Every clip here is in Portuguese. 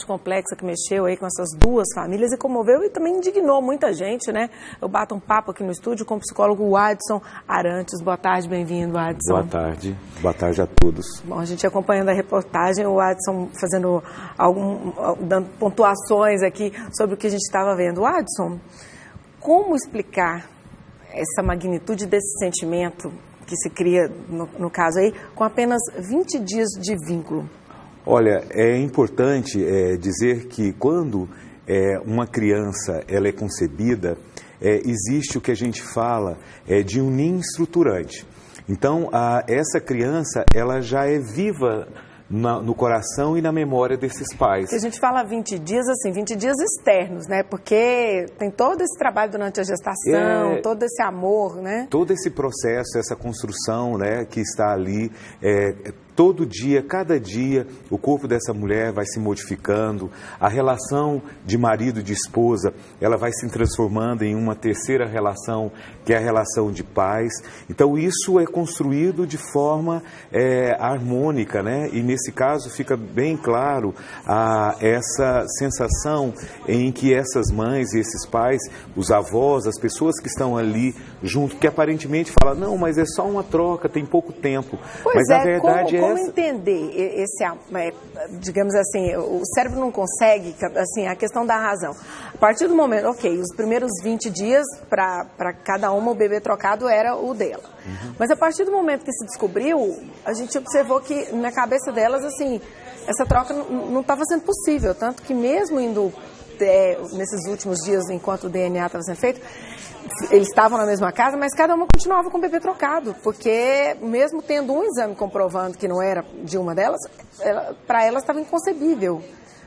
complexa que mexeu aí com essas duas famílias e comoveu e também indignou muita gente, né? Eu bato um papo aqui no estúdio com o psicólogo Adson Arantes. Boa tarde, bem-vindo, Adson. Boa tarde a todos. Bom, a gente acompanhando a reportagem, o Adson fazendo dando pontuações aqui sobre o que a gente estava vendo. Adson, como explicar essa magnitude desse sentimento que se cria, no caso aí, com apenas 20 dias de vínculo? Olha, é importante dizer que quando uma criança ela é concebida, existe o que a gente fala de um ninho estruturante. Então, essa criança ela já é viva no coração e na memória desses pais. A gente fala 20 dias, assim, 20 dias externos, né? Porque tem todo esse trabalho durante a gestação, todo esse amor, né? Todo esse processo, essa construção, né, que está ali, todo dia, cada dia, o corpo dessa mulher vai se modificando, a relação de marido e de esposa, ela vai se transformando em uma terceira relação, que é a relação de pais. Então, isso é construído de forma harmônica, né? E nesse caso fica bem claro essa sensação em que essas mães e esses pais, os avós, as pessoas que estão ali junto, que aparentemente falam, não, mas é só uma troca, tem pouco tempo. Pois mas a verdade como entender esse, digamos assim, o cérebro não consegue, assim, a questão da razão. A partir do momento, ok, os primeiros 20 dias para cada uma o bebê trocado era o dela. Uhum. Mas a partir do momento que se descobriu, a gente observou que na cabeça delas, assim, essa troca não estava sendo possível, tanto que mesmo indo nesses últimos dias, enquanto o DNA estava sendo feito, eles estavam na mesma casa, mas cada uma continuava com o bebê trocado, porque mesmo tendo um exame comprovando que não era de uma delas, para elas estava inconcebível,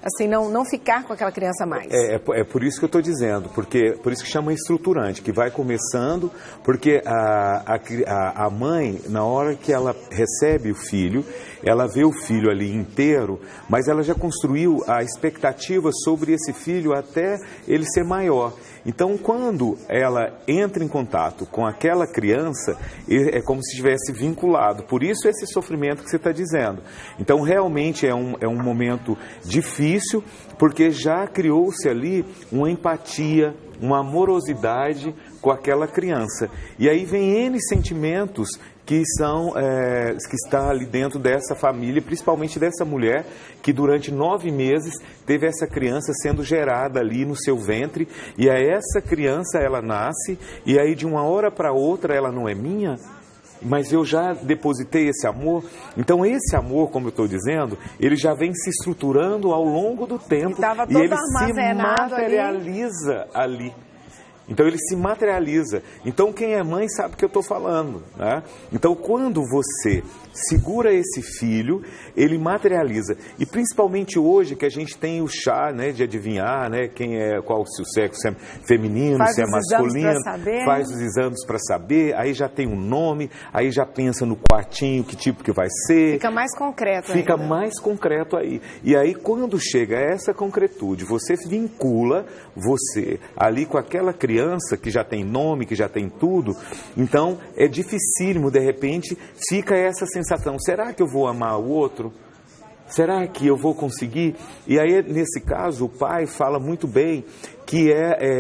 assim, não ficar com aquela criança mais. É por isso que eu estou dizendo, por isso que chama estruturante, que vai começando, porque a mãe, na hora que ela recebe o filho, ela vê o filho ali inteiro, mas ela já construiu a expectativa sobre esse filho até ele ser maior. Então, quando ela entra em contato com aquela criança, é como se estivesse vinculado. Por isso, esse sofrimento que você está dizendo. Então, realmente é um momento difícil, porque já criou-se ali uma empatia, uma amorosidade com aquela criança. E aí vem N sentimentos que está ali dentro dessa família, principalmente dessa mulher que durante 9 meses teve essa criança sendo gerada ali no seu ventre, e aí essa criança ela nasce, e aí de uma hora para outra ela não é minha, mas eu já depositei esse amor. Então esse amor, como eu estou dizendo, ele já vem se estruturando ao longo do tempo e ele se materializa ali. Então ele se materializa. Então quem é mãe sabe o que eu estou falando, né? Então quando você segura esse filho, ele materializa. E principalmente hoje que a gente tem o chá, né, de adivinhar, né, qual se o sexo é feminino, se é masculino, faz os exames para saber, aí já tem um nome, aí já pensa no quartinho, que tipo que vai ser. Fica mais concreto Fica mais concreto aí. E aí quando chega a essa concretude, você vincula você ali com aquela criança que já tem nome, que já tem tudo, então é dificílimo, de repente, fica essa sensação, será que eu vou amar o outro? Será que eu vou conseguir? E aí, nesse caso, o pai fala muito bem que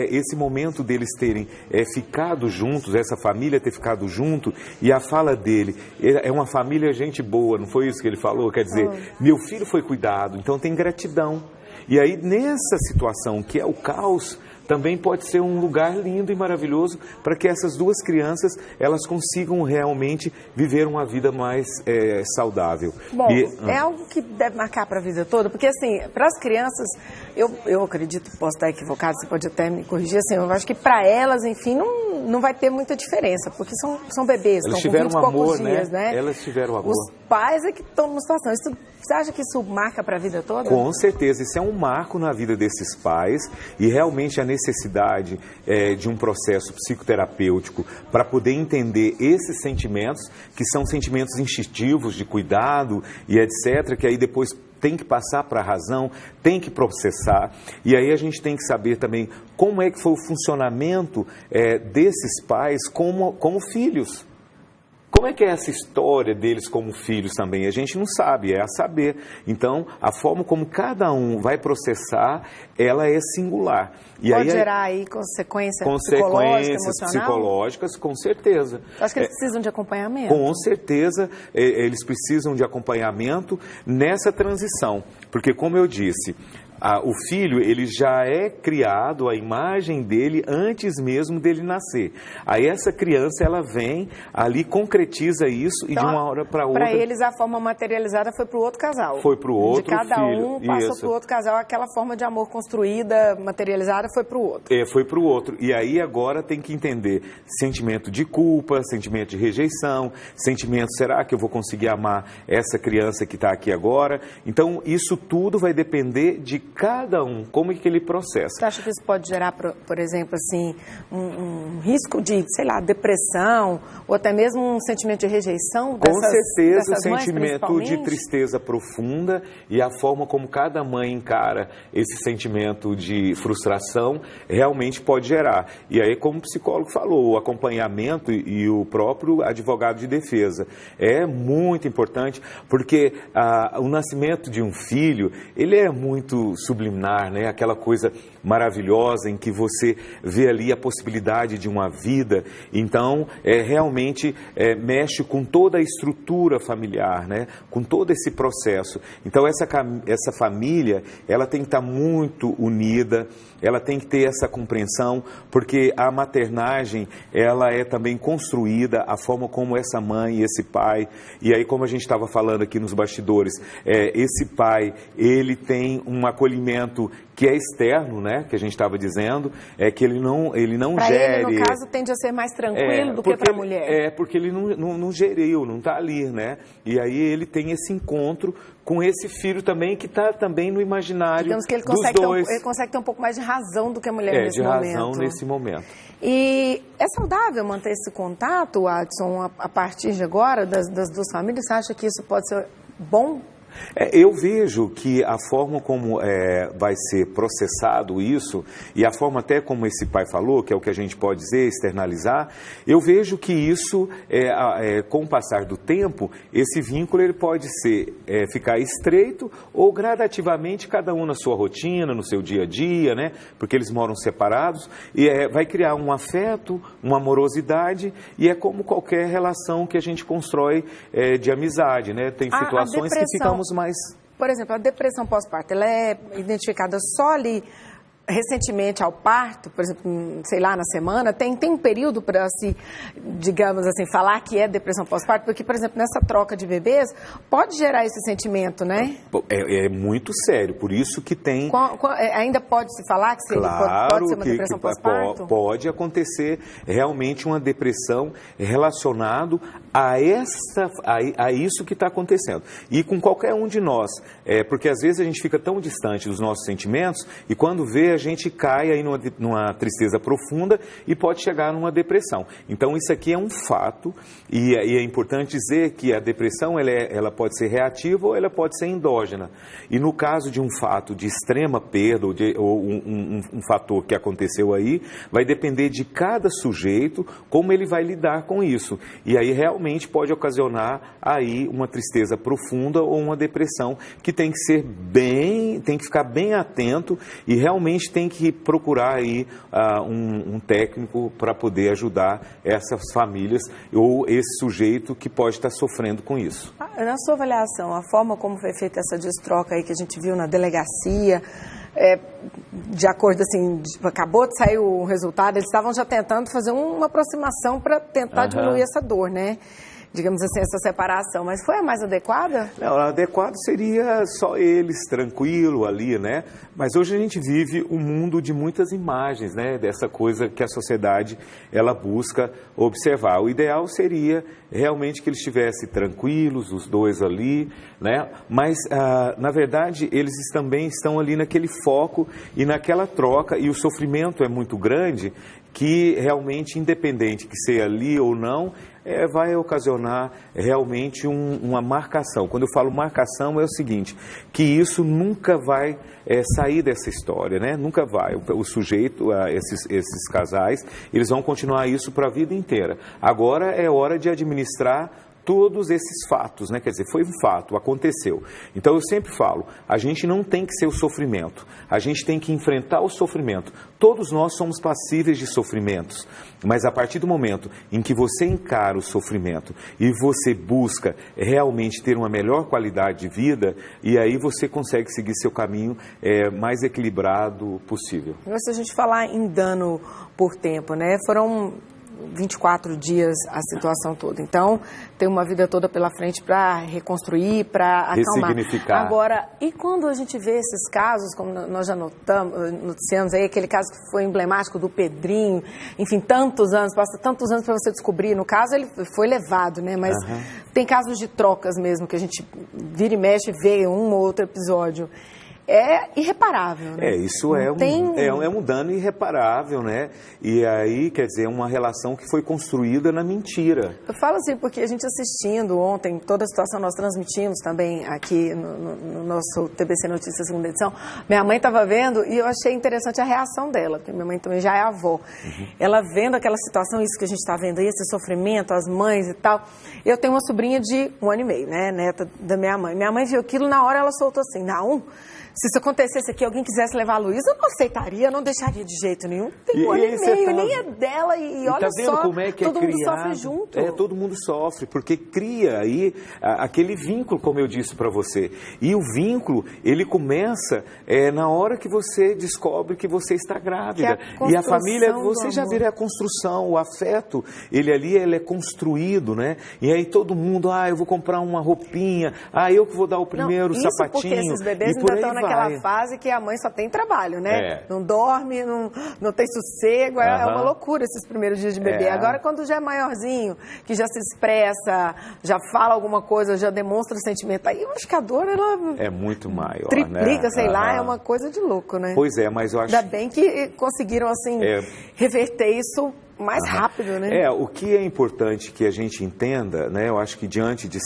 esse momento deles terem ficado juntos, essa família ter ficado junto, e a fala dele, é uma família gente boa, não foi isso que ele falou? Quer dizer, meu filho foi cuidado, então tem gratidão. E aí, nessa situação que é o caos, também pode ser um lugar lindo e maravilhoso para que essas duas crianças elas consigam realmente viver uma vida mais saudável. Bom, é algo que deve marcar para a vida toda, porque assim, para as crianças, eu acredito, posso estar equivocado, você pode até me corrigir, assim, eu acho que para elas, enfim, não vai ter muita diferença, porque são bebês, elas estão com 20 e poucos amor, dias, né? Elas tiveram amor. Os pais é que estão numa situação. Você acha que isso marca para a vida toda? Com certeza, isso é um marco na vida desses pais e realmente a necessidade de um processo psicoterapêutico para poder entender esses sentimentos, que são sentimentos instintivos de cuidado e etc., que aí depois tem que passar para a razão, tem que processar, e aí a gente tem que saber também como é que foi o funcionamento desses pais como filhos. Como é que é essa história deles como filhos também? A gente não sabe, é a saber. Então, a forma como cada um vai processar, ela é singular. E pode aí, gerar aí consequências psicológicas, com certeza. Eu acho que eles precisam de acompanhamento. Com certeza, eles precisam de acompanhamento nessa transição. Porque, como eu disse, o filho, ele já é criado, a imagem dele, antes mesmo dele nascer. Aí essa criança, ela vem ali, concretiza isso e de uma hora para outra... Para eles, a forma materializada foi para o outro casal. Foi para o outro filho. De cada um passou para o outro casal, aquela forma de amor construída, materializada, foi para o outro. Foi para o outro. E aí agora tem que entender sentimento de culpa, sentimento de rejeição, sentimento, será que eu vou conseguir amar essa criança que está aqui agora? Então, isso tudo vai depender de cada um, como é que ele processa. Você acha que isso pode gerar, por exemplo, assim, um risco de, sei lá, depressão, ou até mesmo um sentimento de rejeição dessas mães, sentimento de tristeza profunda e a forma como cada mãe encara esse sentimento de frustração realmente pode gerar. E aí, como o psicólogo falou, o acompanhamento e o próprio advogado de defesa é muito importante, porque o nascimento de um filho, ele é muito subliminar, né? Aquela coisa maravilhosa em que você vê ali a possibilidade de uma vida. Então, realmente mexe com toda a estrutura familiar, né? Com todo esse processo. Então, essa família, ela tem que estar muito unida, ela tem que ter essa compreensão, porque a maternagem, ela é também construída, a forma como essa mãe e esse pai, e aí como a gente estava falando aqui nos bastidores, esse pai, ele tem um acolhimento que é externo, né, que a gente estava dizendo, que ele não pra gere... ele, no caso, tende a ser mais tranquilo do que para a mulher. Porque ele não geriu, não está ali, né, e aí ele tem esse encontro com esse filho também, que está também no imaginário. Digamos que ele dos dois. Ele consegue ter um pouco mais de razão do que a mulher nesse momento. De razão nesse momento. E é saudável manter esse contato, Adson, a partir de agora, das duas famílias? Você acha que isso pode ser bom? Eu vejo que a forma como vai ser processado isso, e a forma até como esse pai falou, que é o que a gente pode dizer, externalizar, eu vejo que isso, com o passar do tempo, esse vínculo ele pode ficar estreito ou gradativamente, cada um na sua rotina, no seu dia a dia, né? Porque eles moram separados, e vai criar um afeto, uma amorosidade, e é como qualquer relação que a gente constrói de amizade, né? Tem situações que ficamos mais... Por exemplo, a depressão pós-parto, ela é identificada só ali recentemente ao parto, por exemplo, sei lá, na semana? Tem um período para se, digamos assim, falar que é depressão pós-parto? Porque, por exemplo, nessa troca de bebês, pode gerar esse sentimento, né? É muito sério, por isso que tem... Ainda pode-se falar que pode ser uma depressão pós-parto? Pode acontecer realmente uma depressão relacionado a isso que está acontecendo. E com qualquer um de nós, porque às vezes a gente fica tão distante dos nossos sentimentos e quando vê a gente cai aí numa tristeza profunda e pode chegar numa depressão. Então isso aqui é um fato e é importante dizer que a depressão ela pode ser reativa ou ela pode ser endógena. E no caso de um fato de extrema perda ou um fator que aconteceu aí, vai depender de cada sujeito como ele vai lidar com isso. E aí realmente pode ocasionar aí uma tristeza profunda ou uma depressão que tem que ficar bem atento e realmente tem que procurar aí um técnico para poder ajudar essas famílias ou esse sujeito que pode estar sofrendo com isso. Na sua avaliação, a forma como foi feita essa destroca aí que a gente viu na delegacia, de acordo assim, acabou de sair o resultado, eles estavam já tentando fazer uma aproximação para tentar diminuir essa dor, né? Digamos assim, essa separação, mas foi a mais adequada? Não, adequado seria só eles, tranquilo ali, né? Mas hoje a gente vive um mundo de muitas imagens, né? Dessa coisa que a sociedade, ela busca observar. O ideal seria realmente que eles estivessem tranquilos, os dois ali, né? Mas, na verdade, eles também estão ali naquele foco e naquela troca, e o sofrimento é muito grande, que realmente, independente que seja ali ou não, vai ocasionar realmente uma marcação. Quando eu falo marcação, é o seguinte, que isso nunca vai sair dessa história, né? Nunca vai. O sujeito, esses casais, eles vão continuar isso para a vida inteira. Agora é hora de administrar todos esses fatos, né? Quer dizer, foi um fato, aconteceu. Então eu sempre falo, a gente não tem que ser o sofrimento, a gente tem que enfrentar o sofrimento. Todos nós somos passíveis de sofrimentos, mas a partir do momento em que você encara o sofrimento e você busca realmente ter uma melhor qualidade de vida, e aí você consegue seguir seu caminho mais equilibrado possível. Se a gente falar em dano por tempo, né? Foram 24 dias a situação toda. Então, tem uma vida toda pela frente para reconstruir, para acalmar. Ressignificar. Agora, e quando a gente vê esses casos, como nós já noticiamos aí, aquele caso que foi emblemático do Pedrinho, enfim, tantos anos, passa tantos anos para você descobrir. No caso, ele foi levado, né? Mas tem casos de trocas mesmo, que a gente vira e mexe e vê um ou outro episódio. É irreparável, né? Isso é um dano irreparável, né? E aí, quer dizer, uma relação que foi construída na mentira. Eu falo assim porque a gente assistindo ontem, toda a situação nós transmitimos também aqui no nosso TBC Notícias segunda edição. Minha mãe estava vendo e eu achei interessante a reação dela, porque minha mãe também já é avó. Ela vendo aquela situação, isso que a gente está vendo aí, esse sofrimento, as mães e tal. Eu tenho uma sobrinha de 1 ano e meio, né? Neta da minha mãe. Minha mãe viu aquilo, na hora ela soltou assim, não... Se isso acontecesse aqui, alguém quisesse levar a Luísa, eu não aceitaria, não deixaria de jeito nenhum. Tem 1 ano e meio, nem é dela, e olha só, como é que todo mundo criado, sofre junto. Todo mundo sofre, porque cria aí aquele vínculo, como eu disse para você. E o vínculo, ele começa na hora que você descobre que você está grávida. E a família, você já vira a construção, o afeto, ele é construído, né? E aí todo mundo, eu vou comprar uma roupinha, eu que vou dar o primeiro sapatinho. Porque esses bebês ainda estão naquela fase que a mãe só tem trabalho, né? Não dorme, não tem sossego, é uma loucura esses primeiros dias de bebê. Agora, quando já é maiorzinho, que já se expressa, já fala alguma coisa, já demonstra sentimento, aí eu acho que a dor, ela... é muito maior, triplica, né? Sei lá, é uma coisa de louco, né? Pois é, mas eu acho... Ainda bem que conseguiram, assim, reverter isso mais rápido, né? O que é importante que a gente entenda, né? Eu acho que diante de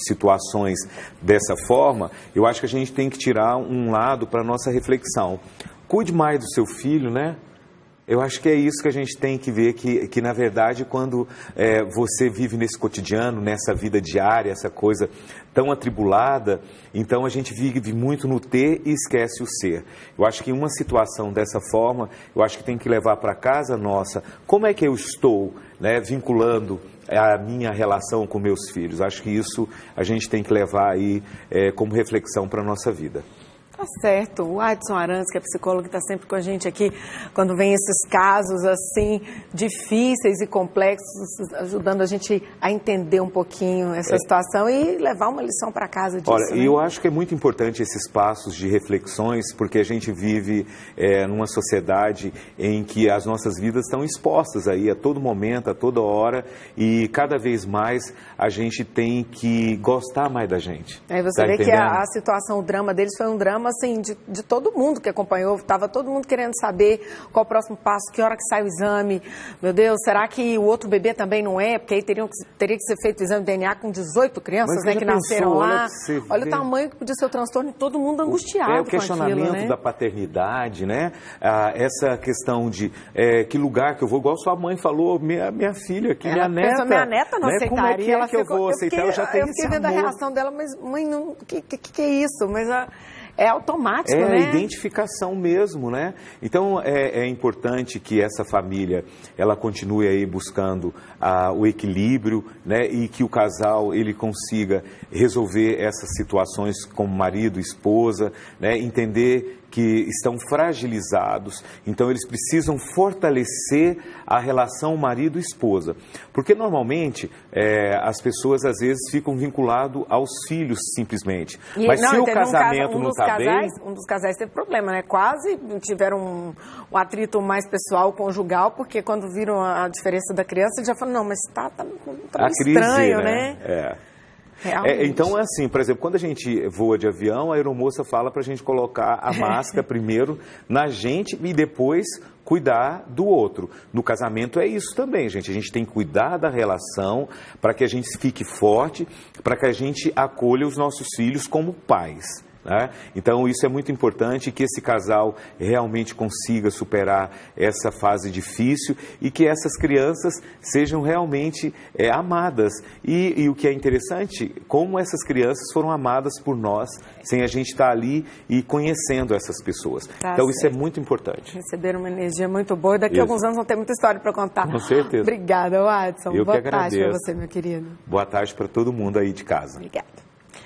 situações dessa forma, eu acho que a gente tem que tirar um lado para a nossa reflexão. Cuide mais do seu filho, né? Eu acho que é isso que a gente tem que ver, que na verdade, quando você vive nesse cotidiano, nessa vida diária, essa coisa tão atribulada, então a gente vive muito no ter e esquece o ser. Eu acho que uma situação dessa forma, eu acho que tem que levar para casa nossa, como é que eu estou, né, vinculando a minha relação com meus filhos. Acho que isso a gente tem que levar aí como reflexão para a nossa vida. Tá certo. O Adson Arantes, que é psicólogo, que está sempre com a gente aqui, quando vem esses casos assim, difíceis e complexos, ajudando a gente a entender um pouquinho essa situação e levar uma lição para casa disso. Olha, né? Eu acho que é muito importante esses passos de reflexões, porque a gente vive numa sociedade em que as nossas vidas estão expostas aí a todo momento, a toda hora, e cada vez mais a gente tem que gostar mais da gente. Aí você vê que a situação, o drama deles foi um drama assim, de todo mundo que acompanhou, estava todo mundo querendo saber qual o próximo passo, que hora que sai o exame, meu Deus, será que o outro bebê também não é? Porque aí teria que ser feito o exame de DNA com 18 crianças, né, que nasceram lá. Olha o tamanho que podia ser o transtorno, todo mundo angustiado o questionamento com aquilo, né? Da paternidade, né? Essa questão de que lugar que eu vou, igual sua mãe falou, minha filha, que minha neta. Minha neta não aceitaria. Como é que ela eu vou aceitar? Eu já tenho esse vendo amor. A reação dela, mas mãe, o que é isso? Mas é automático, né? É a identificação mesmo, né? Então, é importante que essa família, ela continue aí buscando o equilíbrio, né? E que o casal, ele consiga resolver essas situações como marido, esposa, né? Entender que estão fragilizados, então eles precisam fortalecer a relação marido-esposa. Porque normalmente as pessoas às vezes ficam vinculadas aos filhos simplesmente. Mas se o casamento não está bem... Um dos casais teve problema, né? Quase tiveram um atrito mais pessoal, conjugal, porque quando viram a diferença da criança, eles já falaram, não, mas tá estranho, né? Então, é assim, por exemplo, quando a gente voa de avião, a aeromoça fala para a gente colocar a máscara primeiro na gente e depois cuidar do outro. No casamento é isso também, gente. A gente tem que cuidar da relação para que a gente fique forte, para que a gente acolha os nossos filhos como pais. Né? Então isso é muito importante, que esse casal realmente consiga superar essa fase difícil e que essas crianças sejam realmente amadas. E o que é interessante, como essas crianças foram amadas por nós, sem a gente estar ali e conhecendo essas pessoas. Então isso é muito importante. Receberam uma energia muito boa e daqui a alguns anos vão ter muita história para contar. Com certeza. Obrigada, Watson. Eu Boa que agradeço. tarde para você, meu querido. Boa tarde para todo mundo aí de casa. Obrigada.